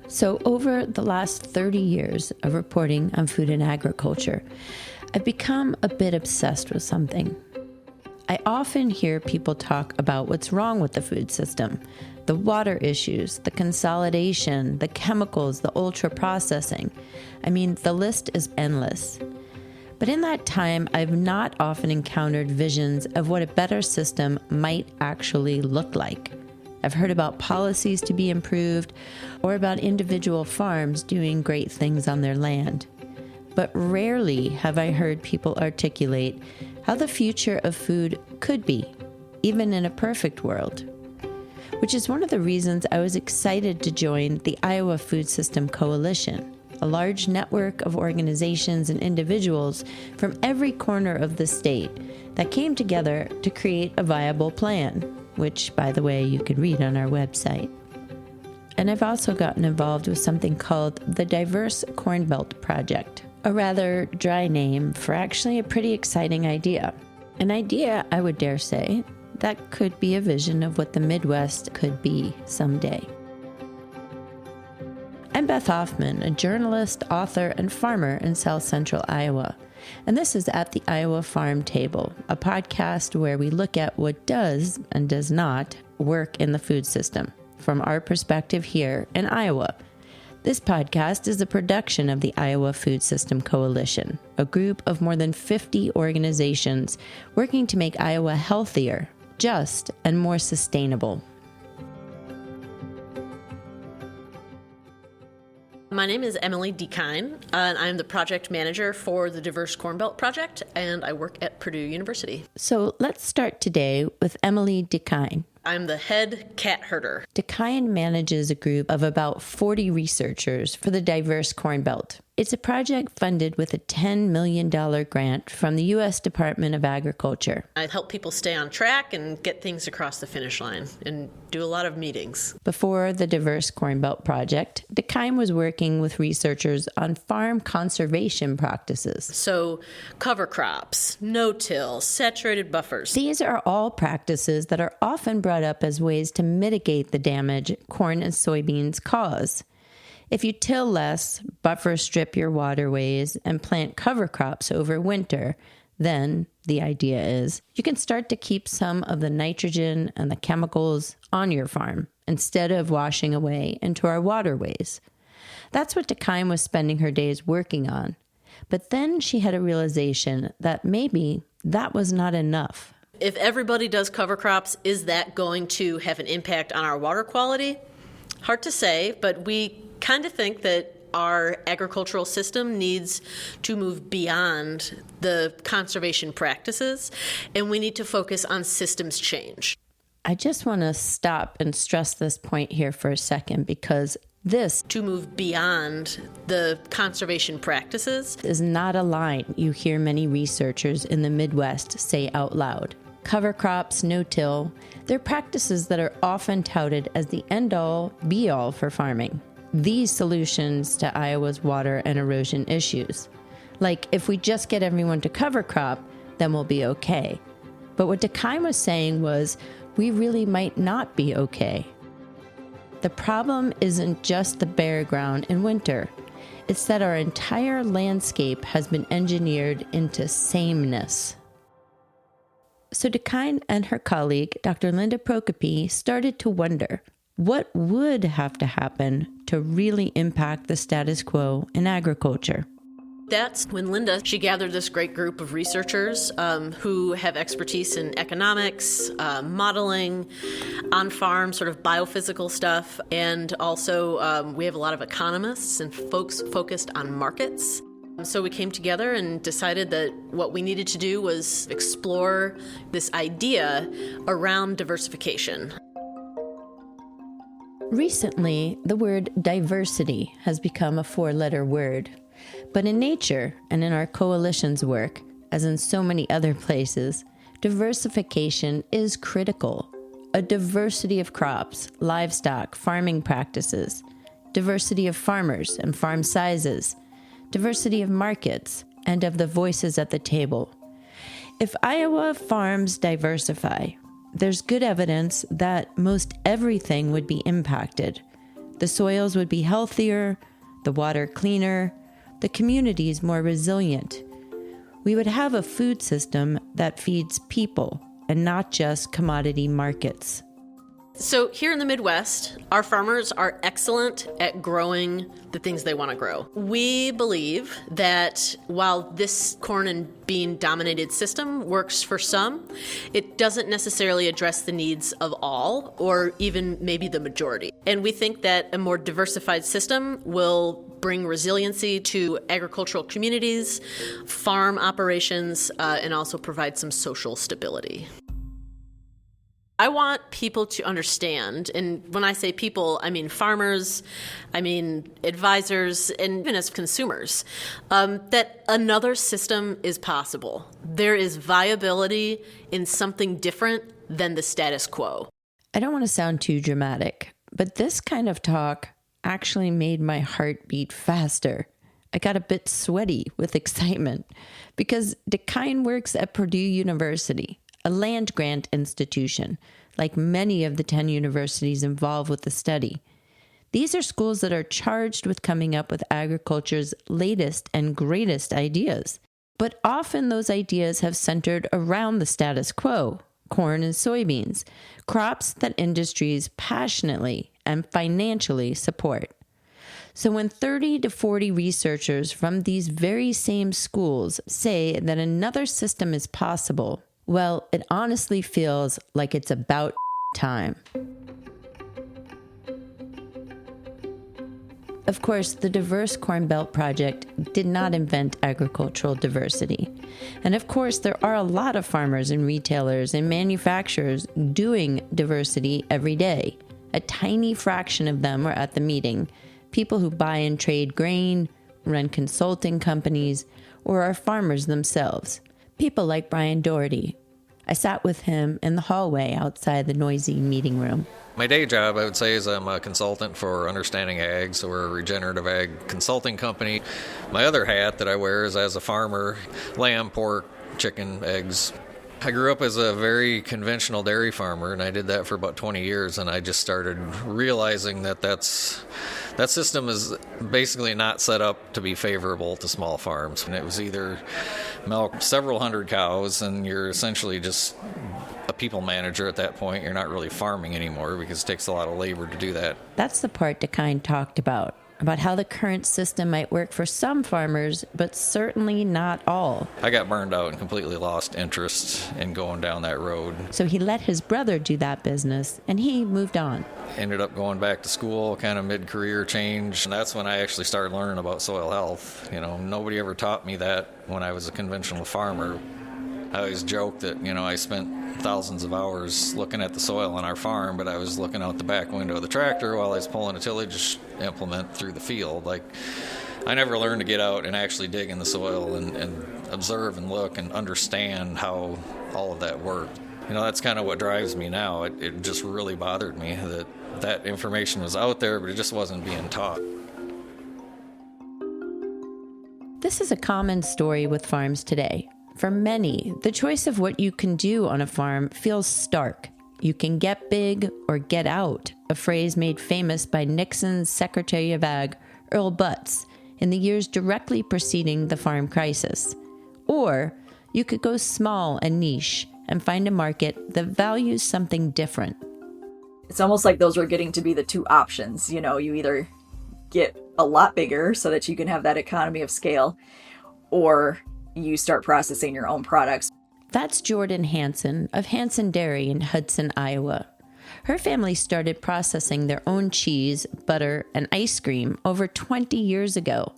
So over the last 30 years of reporting on food and agriculture, I've become a bit obsessed with something. I often hear people talk about what's wrong with the food system, the water issues, the consolidation, the chemicals, the ultra-processing. I mean, the list is endless. But in that time, I've not often encountered visions of what a better system might actually look like. I've heard about policies to be improved or about individual farms doing great things on their land. But rarely have I heard people articulate how the future of food could be, even in a perfect world. Which is one of the reasons I was excited to join the Iowa Food System Coalition, a large network of organizations and individuals from every corner of the state that came together to create a viable plan, which, by the way, you could read on our website. And I've also gotten involved with something called the Diverse Corn Belt Project, a rather dry name for actually a pretty exciting idea. An idea, I would dare say, that could be a vision of what the Midwest could be someday. I'm Beth Hoffman, a journalist, author, and farmer in South Central Iowa. And this is At the Iowa Farm Table, a podcast where we look at what does and does not work in the food system from our perspective here in Iowa. This podcast is a production of the Iowa Food System Coalition, a group of more than 50 organizations working to make Iowa healthier, just, and more sustainable. My name is Emily DeKine, and I'm the project manager for the Diverse Corn Belt Project, and I work at Purdue University. So let's start today with Emily DeKine. I'm the head cat herder. DeKine manages a group of about 40 researchers for the Diverse Corn Belt. It's a project funded with a $10 million grant from the U.S. Department of Agriculture. I help people stay on track and get things across the finish line and do a lot of meetings. Before the Diverse Corn Belt Project, DeKine was working with researchers on farm conservation practices. So cover crops, no-till, saturated buffers. These are all practices that are often brought up as ways to mitigate the damage corn and soybeans cause. If you till less, buffer strip your waterways, and plant cover crops over winter, then, the idea is, you can start to keep some of the nitrogen and the chemicals on your farm instead of washing away into our waterways. That's what DeKine was spending her days working on. But then she had a realization that maybe that was not enough. If everybody does cover crops, is that going to have an impact on our water quality? Hard to say, but we kind of think that our agricultural system needs to move beyond the conservation practices, and we need to focus on systems change. I just want to stop and stress this point here for a second, because this, to move beyond the conservation practices, is not a line you hear many researchers in the Midwest say out loud. Cover crops, no-till, they're practices that are often touted as the end-all, be-all for farming. These solutions to Iowa's water and erosion issues. Like, if we just get everyone to cover crop, then we'll be okay. But what DeKine was saying was, we really might not be okay. The problem isn't just the bare ground in winter. It's that our entire landscape has been engineered into sameness. So DeKine and her colleague, Dr. Linda Prokopi, started to wonder, what would have to happen to really impact the status quo in agriculture? That's when Linda, she gathered this great group of researchers who have expertise in economics, modeling, on-farm sort of biophysical stuff, and also we have a lot of economists and folks focused on markets. So we came together and decided that what we needed to do was explore this idea around diversification. Recently, the word diversity has become a 4-letter word. But in nature and in our coalition's work, as in so many other places, diversification is critical. A diversity of crops, livestock, farming practices, diversity of farmers and farm sizes, diversity of markets, and of the voices at the table. If Iowa farms diversify, there's good evidence that most everything would be impacted. The soils would be healthier, the water cleaner, the communities more resilient. We would have a food system that feeds people and not just commodity markets. So here in the Midwest, our farmers are excellent at growing the things they want to grow. We believe that while this corn and bean dominated system works for some, it doesn't necessarily address the needs of all or even maybe the majority. And we think that a more diversified system will bring resiliency to agricultural communities, farm operations, and also provide some social stability. I want people to understand, and when I say people, I mean farmers, I mean advisors, and even as consumers, that another system is possible. There is viability in something different than the status quo. I don't want to sound too dramatic, but this kind of talk actually made my heart beat faster. I got a bit sweaty with excitement because DeKine works at Purdue University, a land-grant institution, like many of the 10 universities involved with the study. These are schools that are charged with coming up with agriculture's latest and greatest ideas. But often those ideas have centered around the status quo, corn and soybeans, crops that industries passionately and financially support. So when 30 to 40 researchers from these very same schools say that another system is possible, well, it honestly feels like it's about time. Of course, the Diverse Corn Belt Project did not invent agricultural diversity. And of course, there are a lot of farmers and retailers and manufacturers doing diversity every day. A tiny fraction of them are at the meeting. People who buy and trade grain, run consulting companies, or are farmers themselves. People like Brian Doherty. I sat with him in the hallway outside the noisy meeting room. My day job, I would say, is I'm a consultant for Understanding Ag, so we're a regenerative ag consulting company. My other hat that I wear is as a farmer, lamb, pork, chicken, eggs. I grew up as a very conventional dairy farmer, and I did that for about 20 years, and I just started realizing that that system is basically not set up to be favorable to small farms. And it was either milk several hundred cows, and you're essentially just a people manager at that point. You're not really farming anymore because it takes a lot of labor to do that. That's the part DeKine talked about how the current system might work for some farmers, but certainly not all. I got burned out and completely lost interest in going down that road. So he let his brother do that business, and he moved on. Ended up going back to school, kind of mid-career change, and that's when I actually started learning about soil health. You know, nobody ever taught me that when I was a conventional farmer. I always joke that, I spent thousands of hours looking at the soil on our farm, but I was looking out the back window of the tractor while I was pulling a tillage implement through the field. Like, I never learned to get out and actually dig in the soil and observe and look and understand how all of that worked. That's kind of what drives me now. It just really bothered me that information was out there, but it just wasn't being taught. This is a common story with farms today. For many, the choice of what you can do on a farm feels stark. You can get big or get out, a phrase made famous by Nixon's Secretary of Ag, Earl Butz, in the years directly preceding the farm crisis. Or you could go small and niche and find a market that values something different. It's almost like those are getting to be the two options. You either get a lot bigger so that you can have that economy of scale, or you start processing your own products. That's Jordan Hansen of Hansen Dairy in Hudson, Iowa. Her family started processing their own cheese, butter, and ice cream over 20 years ago.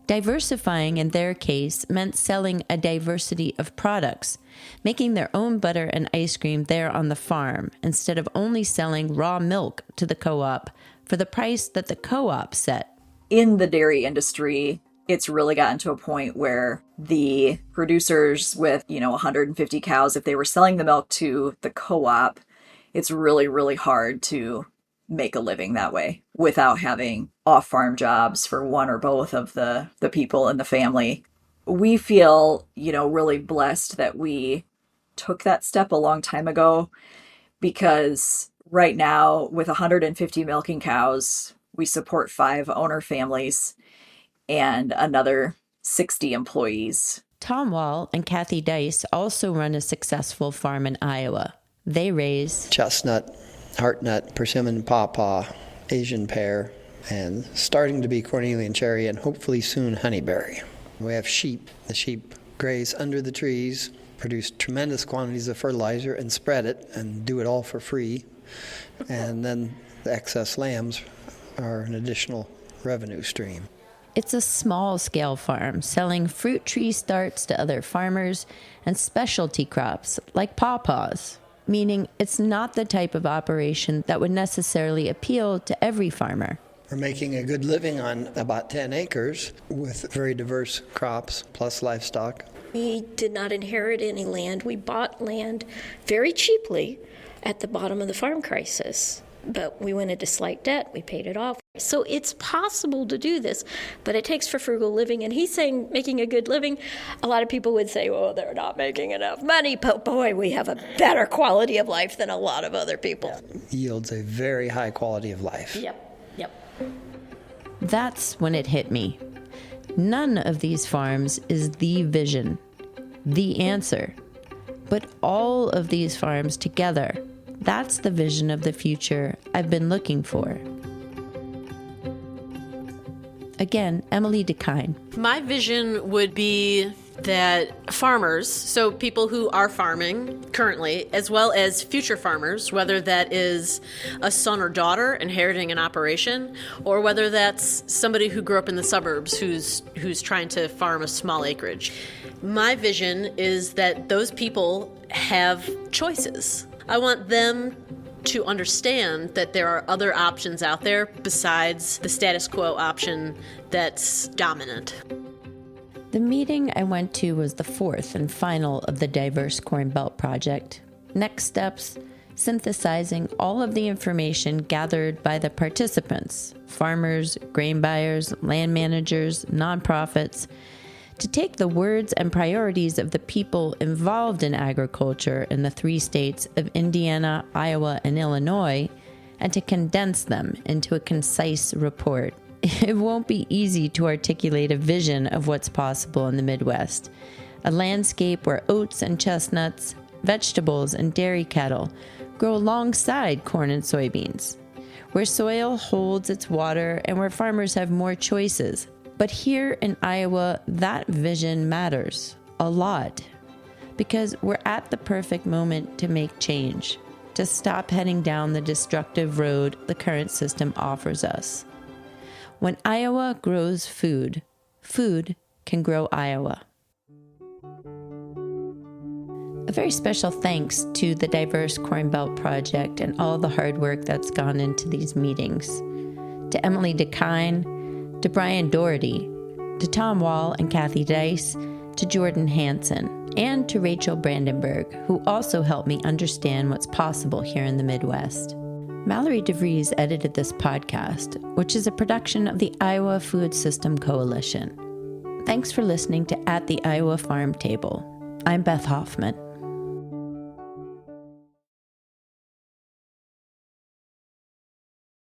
Diversifying in their case meant selling a diversity of products, making their own butter and ice cream there on the farm instead of only selling raw milk to the co-op for the price that the co-op set. In the dairy industry, it's really gotten to a point where the producers with, 150 cows, if they were selling the milk to the co-op, it's really, really hard to make a living that way without having off-farm jobs for one or both of the people in the family. We feel, really blessed that we took that step a long time ago, because right now with 150 milking cows, We support 5 owner families and another 60 employees. Tom Wall and Kathy Dice also run a successful farm in Iowa. They raise chestnut, heartnut, persimmon, pawpaw, Asian pear, and starting to be Cornelian cherry, and hopefully soon honeyberry. We have sheep. The sheep graze under the trees, produce tremendous quantities of fertilizer, and spread it, and do it all for free. And then the excess lambs are an additional revenue stream. It's a small-scale farm selling fruit tree starts to other farmers and specialty crops like pawpaws, meaning it's not the type of operation that would necessarily appeal to every farmer. We're making a good living on about 10 acres with very diverse crops plus livestock. We did not inherit any land. We bought land very cheaply at the bottom of the farm crisis. But we went into slight debt. We paid it off. So it's possible to do this, but it takes for frugal living. And he's saying making a good living. A lot of people would say, well, they're not making enough money, but boy, we have a better quality of life than a lot of other people. Yields a very high quality of life. Yep. That's when it hit me. None of these farms is the vision, the answer. But all of these farms together, that's the vision of the future I've been looking for. Again, Emily DeKine. My vision would be that farmers, so people who are farming currently, as well as future farmers, whether that is a son or daughter inheriting an operation, or whether that's somebody who grew up in the suburbs who's trying to farm a small acreage. My vision is that those people have choices. I want them to understand that there are other options out there besides the status quo option that's dominant. The meeting I went to was the 4th and final of the Diverse Corn Belt Project. Next steps, synthesizing all of the information gathered by the participants, farmers, grain buyers, land managers, nonprofits, to take the words and priorities of the people involved in agriculture in the 3 states of Indiana, Iowa, and Illinois, and to condense them into a concise report. It won't be easy to articulate a vision of what's possible in the Midwest, a landscape where oats and chestnuts, vegetables and dairy cattle grow alongside corn and soybeans, where soil holds its water and where farmers have more choices. But here in Iowa, that vision matters a lot because we're at the perfect moment to make change, to stop heading down the destructive road the current system offers us. When Iowa grows food, food can grow Iowa. A very special thanks to the Diverse Corn Belt Project and all the hard work that's gone into these meetings. To Emily DeKine, to Brian Doherty, to Tom Wall and Kathy Dice, to Jordan Hansen, and to Rachel Brandenburg, who also helped me understand what's possible here in the Midwest. Mallory DeVries edited this podcast, which is a production of the Iowa Food System Coalition. Thanks for listening to At the Iowa Farm Table. I'm Beth Hoffman.